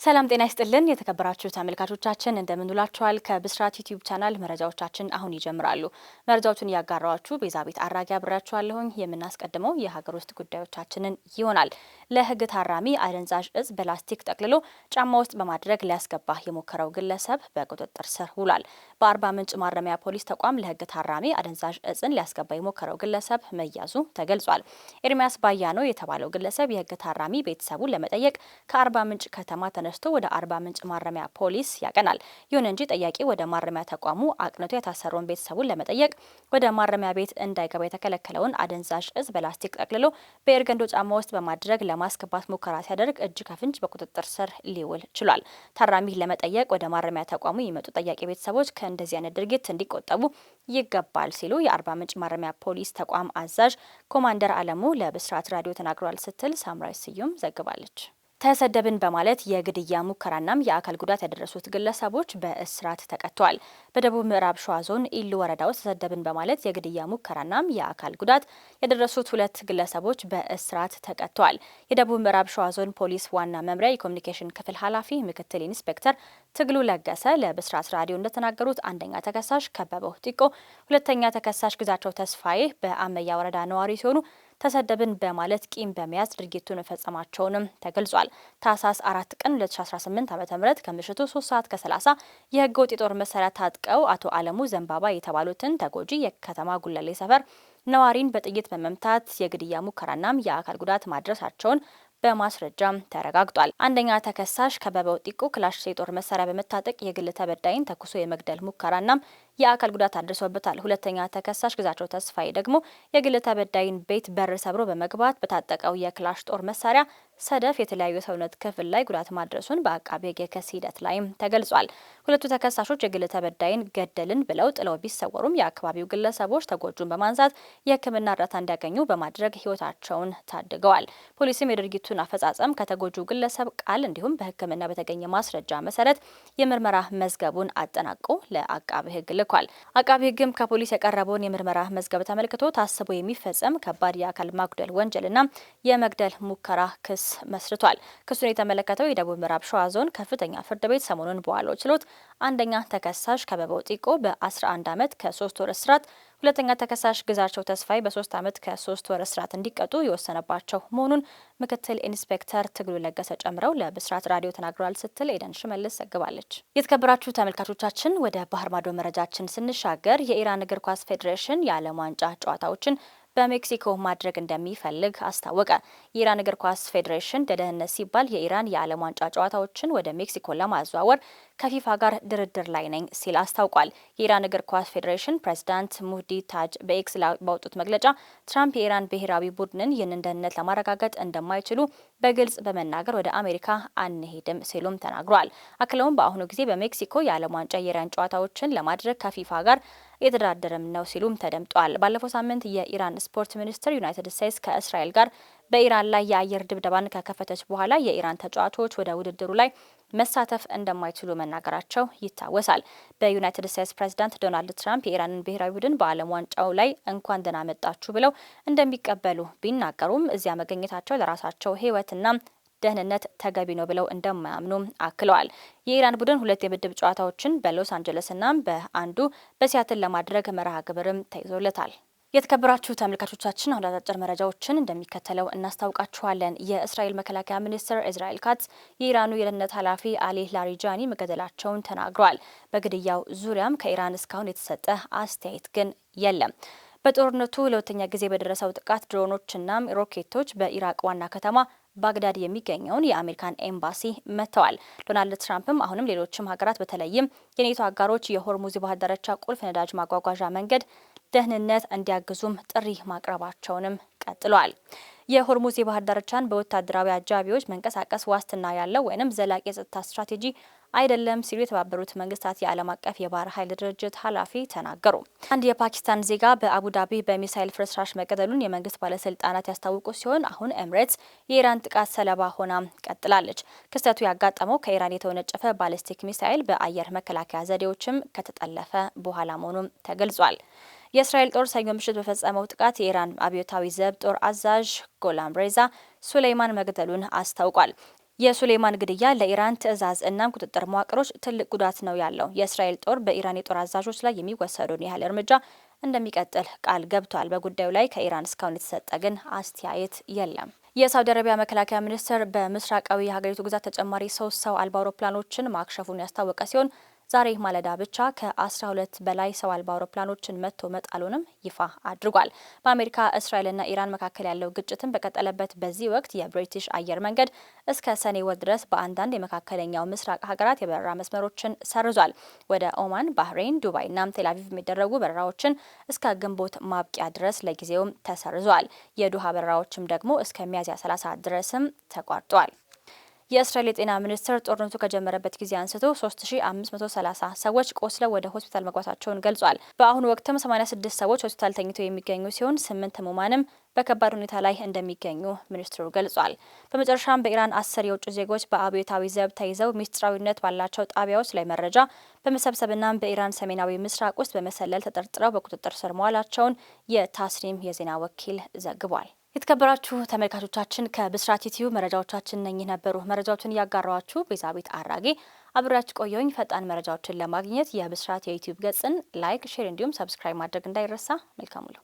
ሰላም ጤና ይስጥልን የተከበራችሁ ተመልካቾቻችን እንደምንውላችኋል። ከብስራት ዩቲዩብ ቻናል መረጃዎቻችን አሁን ይጀምራሉ። መረጃዎቹን ያጋራዋችሁ ቤዛቤት አራጊ አብራችኋለሁኝ። የምናስቀድመው የሀገር ውስጥ ጉዳዮቻችንን ይሆናል። ለሕግ ታራሚ አደንዛዥ እጽ በላስቲክ ጠቅልሎ ጫማ ውስጥ በማድረግ ሊያስገባ የሞከረው ግለሰብ በቁጥጥር ስር ውሏል። በአርባ ምንጭ ማረሚያ ፖሊስ ተቋም ለሕግ ታራሚ አደንዛዥ እጽን ሊያስገባ የሞከረው ግለሰብ መያዙ ተገልጿል። ኤርሚያስ ባያኖ የተባለው ግለሰብ የሕግ ታራሚ ቤተሰቡን ለመጠየቅ ከአርባ ምንጭ ከተማ ተነስቶ ወደ አርባ ምንጭ ማረሚያ ፖሊስ ያቀናል። ይሁን እንጂ ጠያቂ ወደ ማረሚያ ተቋሙ አቅንቶ የታሰረውን ቤተሰቡን ለመጠየቅ ወደ ማረሚያ ቤት እንዳይገባ የተከለከለውን አደንዛዥ እጽ በላስቲክ ጠቅልሎ በኤርገንዶ ጫማ ውስጥ በማድረግ ለማስገባት ሙከራ ሲያደርግ እጅ ከፍንጅ በቁጥጥር ስር ሊውል ችሏል። ታራሚ ለመጠየቅ ወደ ማረሚያ ተቋሙ የሚመጡ ጠያቂ ቤተሰቦች ከእንደዚህ አይነት ድርጊት እንዲቆጠቡ ይገባል ሲሉ የአርባ ምንጭ ማረሚያ ፖሊስ ተቋም አዛዥ ኮማንደር አለሙ ለብስራት ራዲዮ ተናግረዋል ስትል ሳምራይ ስዩም ዘግባለች። ተሰደብን በማለት የግድያ ሙከራናም የአካል ጉዳት ያደረሱት ግለሰቦች በእስራት ተቀጥተዋል። በደቡብ ምዕራብ ሸዋ ዞን ኢሉ ወረዳ ውስጥ ተሰደብን በማለት የግድያ ሙከራናም የአካል ጉዳት ያደረሱት ሁለት ግለሰቦች በእስራት ተቀጥተዋል። የደቡብ ምዕራብ ሸዋ ዞን ፖሊስ ዋና መምሪያ የኮሚኒኬሽን ክፍል ኃላፊ ምክትል ኢንስፔክተር ትግሉ ለገሰ ለብስራት ራዲዮ እንደተናገሩት አንደኛ ተከሳሽ ከበበው ጢቆ፣ ሁለተኛ ተከሳሽ ግዛቸው ተስፋዬ በአመያ ወረዳ ነዋሪ ሲሆኑ ተሰደብን በማለት ቂም በመያዝ ድርጊቱን መፈጸማቸውንም ተገልጿል። ታህሳስ 4 ቀን 2018 ዓ.ም ከምሽቱ 3 ሰዓት ከ30 የህገ ወጥ የጦር መሳሪያ ታጥቀው አቶ አለሙ ዘንባባ የተባሉትን ተጎጂ የከተማ ጉለሌ ሰፈር ነዋሪን በጥይት በመምታት የግድያ ሙከራናም የአካል ጉዳት ማድረሳቸውን በማስረጃም ተረጋግጧል። አንደኛ ተከሳሽ ከበበው ጢቆ ክላሽ የጦር መሳሪያ በመታጠቅ የግል ተበዳይን ተኩሶ የመግደል ሙከራናም የአካል ጉዳት አድርሶበታል። ሁለተኛ ተከሳሽ ግዛቸው ተስፋዬ ደግሞ የግል ተበዳይን ቤት በር ሰብሮ በመግባት በታጠቀው የክላሽ ጦር መሳሪያ ሰደፍ የተለያዩ ሰውነት ክፍል ላይ ጉዳት ማድረሱን በአቃቤ ሕግ የክስ ሂደት ላይም ተገልጿል። ሁለቱ ተከሳሾች የግል ተበዳይን ገደልን ብለው ጥለው ቢሰወሩም የአካባቢው ግለሰቦች ተጎጁን በማንሳት የሕክምና እርዳታ እንዲያገኙ በማድረግ ህይወታቸውን ታድገዋል። ፖሊስም የድርጊቱን አፈጻጸም ከተጎጁ ግለሰብ ቃል እንዲሁም በሕክምና በተገኘ ማስረጃ መሰረት የምርመራ መዝገቡን አጠናቆ ለአቃቤ ሕግ ልኳል። አቃቤ ሕግም ከፖሊስ የቀረበውን የምርመራ መዝገብ ተመልክቶ ታስቦ የሚፈጸም ከባድ የአካል ማጉደል ወንጀልና የመግደል ሙከራ ክስ መስርቷል። ክሱን የተመለከተው የደቡብ ምዕራብ ሸዋ ዞን ከፍተኛ ፍርድ ቤት ሰሞኑን በዋለው ችሎት አንደኛ ተከሳሽ ከበበው ጢቆ በ11 ዓመት ከ3 ወር እስራት፣ ሁለተኛ ተከሳሽ ግዛቸው ተስፋዬ በ3 ዓመት ከ3 ወር እስራት እንዲቀጡ የወሰነባቸው መሆኑን ምክትል ኢንስፔክተር ትግሉ ለገሰ ጨምረው ለብስራት ራዲዮ ተናግረዋል ስትል ኤደን ሽመልስ ዘግባለች። የተከበራችሁ ተመልካቾቻችን ወደ ባህር ማዶ መረጃችን ስንሻገር የኢራን እግር ኳስ ፌዴሬሽን የዓለም ዋንጫ ጨዋታዎችን በሜክሲኮ ማድረግ እንደሚፈልግ አስታወቀ። የኢራን እግር ኳስ ፌዴሬሽን ለደህንነት ሲባል የኢራን የዓለም ዋንጫ ጨዋታዎችን ወደ ሜክሲኮ ለማዘዋወር ከፊፋ ጋር ድርድር ላይ ነኝ ሲል አስታውቋል። የኢራን እግር ኳስ ፌዴሬሽን ፕሬዝዳንት ሙህዲ ታጅ በኤክስ ላይ ባወጡት መግለጫ ትራምፕ የኢራን ብሔራዊ ቡድንን ይህንን ደህንነት ለማረጋገጥ እንደማይችሉ በግልጽ በመናገር ወደ አሜሪካ አንሄድም ሲሉም ተናግሯል። አክለውም በአሁኑ ጊዜ በሜክሲኮ የዓለም ዋንጫ የኢራን ጨዋታዎችን ለማድረግ ከፊፋ ጋር እየተደራደረም ነው ሲሉም ተደምጧል። ባለፈው ሳምንት የኢራን ስፖርት ሚኒስትር ዩናይትድ ስቴትስ ከእስራኤል ጋር በኢራን ላይ የአየር ድብደባን ከከፈተች በኋላ የኢራን ተጫዋቾች ወደ ውድድሩ ላይ መሳተፍ እንደማይችሉ መናገራቸው ይታወሳል። በዩናይትድ ስቴትስ ፕሬዝዳንት ዶናልድ ትራምፕ የኢራንን ብሔራዊ ቡድን በዓለም ዋንጫው ላይ እንኳን ደህና መጣችሁ ብለው እንደሚቀበሉ ቢናገሩም እዚያ መገኘታቸው ለራሳቸው ሕይወትና ደህንነት ተገቢ ነው ብለው እንደማያምኑ አክለዋል። የኢራን ቡድን ሁለት የምድብ ጨዋታዎችን በሎስ አንጀለስና በአንዱ በሲያትል ለማድረግ መርሃ ግብርም ተይዞለታል። የተከበራችሁ ተመልካቾቻችን አሁን አጫጭር መረጃዎችን እንደሚከተለው እናስታውቃችኋለን። የእስራኤል መከላከያ ሚኒስትር እስራኤል ካትዝ የኢራኑ የደህንነት ኃላፊ አሊ ላሪጃኒ መገደላቸውን ተናግረዋል። በግድያው ዙሪያም ከኢራን እስካሁን የተሰጠ አስተያየት ግን የለም። በጦርነቱ ለሁለተኛ ጊዜ በደረሰው ጥቃት ድሮኖችና ሮኬቶች በኢራቅ ዋና ከተማ ባግዳድ የሚገኘውን የአሜሪካን ኤምባሲ መጥተዋል። ዶናልድ ትራምፕም አሁንም ሌሎችም ሀገራት በተለይም የኔቶ አጋሮች የሆርሙዝ የባህር ዳርቻ ቁልፍ ነዳጅ ማጓጓዣ መንገድ ደህንነት እንዲያግዙም ጥሪ ማቅረባቸውንም ቀጥለዋል። የሆርሙዝ የባህር ዳርቻን በወታደራዊ አጃቢዎች መንቀሳቀስ ዋስትና ያለው ወይም ዘላቂ የጸጥታ ስትራቴጂ አይደለም ሲሉ የተባበሩት መንግስታት የዓለም አቀፍ የባህር ኃይል ድርጅት ኃላፊ ተናገሩ። አንድ የፓኪስታን ዜጋ በአቡዳቢ በሚሳይል ፍርስራሽ መገደሉን የመንግስት ባለስልጣናት ያስታወቁ ሲሆን አሁን ኤምሬትስ የኢራን ጥቃት ሰለባ ሆና ቀጥላለች። ክስተቱ ያጋጠመው ከኢራን የተወነጨፈ ባሊስቲክ ሚሳይል በአየር መከላከያ ዘዴዎችም ከተጠለፈ በኋላ መሆኑም ተገልጿል። የእስራኤል ጦር ሰኞ ምሽት በፈጸመው ጥቃት የኢራን አብዮታዊ ዘብ ጦር አዛዥ ጎላም ሬዛ ሱሌይማን መግደሉን አስታውቋል። የሱሌማን ግድያ ለኢራን ትዕዛዝ እናም ቁጥጥር መዋቅሮች ትልቅ ጉዳት ነው ያለው የእስራኤል ጦር በኢራን የጦር አዛዦች ላይ የሚወሰደውን ያህል እርምጃ እንደሚቀጥል ቃል ገብቷል። በጉዳዩ ላይ ከኢራን እስካሁን የተሰጠ ግን አስተያየት የለም። የሳውዲ አረቢያ መከላከያ ሚኒስቴር በምስራቃዊ የሀገሪቱ ግዛት ተጨማሪ 3 ሰው አልባ አውሮፕላኖችን ማክሸፉን ያስታወቀ ሲሆን ዛሬ ማለዳ ብቻ ከ12 በላይ ሰው አልባ አውሮፕላኖችን መጥቶ መጣሉንም ይፋ አድርጓል። በአሜሪካ እስራኤልና ኢራን መካከል ያለው ግጭትን በቀጠለበት በዚህ ወቅት የብሪቲሽ አየር መንገድ እስከ ሰኔ ወር ድረስ በአንዳንድ የመካከለኛው ምስራቅ ሀገራት የበረራ መስመሮችን ሰርዟል። ወደ ኦማን፣ ባህሬን፣ ዱባይና ቴልአቪቭ የሚደረጉ በረራዎችን እስከ ግንቦት ማብቂያ ድረስ ለጊዜውም ተሰርዟል። የዱሃ በረራዎችም ደግሞ እስከ ሚያዝያ 30 ድረስም ተቋርጧል። የእስራኤል የጤና ሚኒስቴር ጦርነቱ ከጀመረበት ጊዜ አንስቶ 3530 ሰዎች ቆስለው ወደ ሆስፒታል መግባታቸውን ገልጿል። በአሁኑ ወቅትም 86 ሰዎች ሆስፒታል ተኝተው የሚገኙ ሲሆን 8 ህሙማንም በከባድ ሁኔታ ላይ እንደሚገኙ ሚኒስትሩ ገልጿል። በመጨረሻም በኢራን 10 የውጭ ዜጎች በአብዮታዊ ዘብ ተይዘው ሚስጥራዊነት ባላቸው ጣቢያዎች ላይ መረጃ በመሰብሰብና በኢራን ሰሜናዊ ምስራቅ ውስጥ በመሰለል ተጠርጥረው በቁጥጥር ስር መዋላቸውን የታስኒም የዜና ወኪል ዘግቧል። የተከበራችሁ ተመልካቾቻችን ከብስራት ዩቲዩብ መረጃዎቻችን እነኚህ ነበሩ። መረጃዎችን እያጋራኋችሁ ቤዛቤት አራጌ አብሬያችሁ ቆየሁኝ። ፈጣን መረጃዎችን ለማግኘት የብስራት የዩቲዩብ ገጽን ላይክ፣ ሼር እንዲሁም ሰብስክራይብ ማድረግ እንዳይረሳ። መልካም ውሎ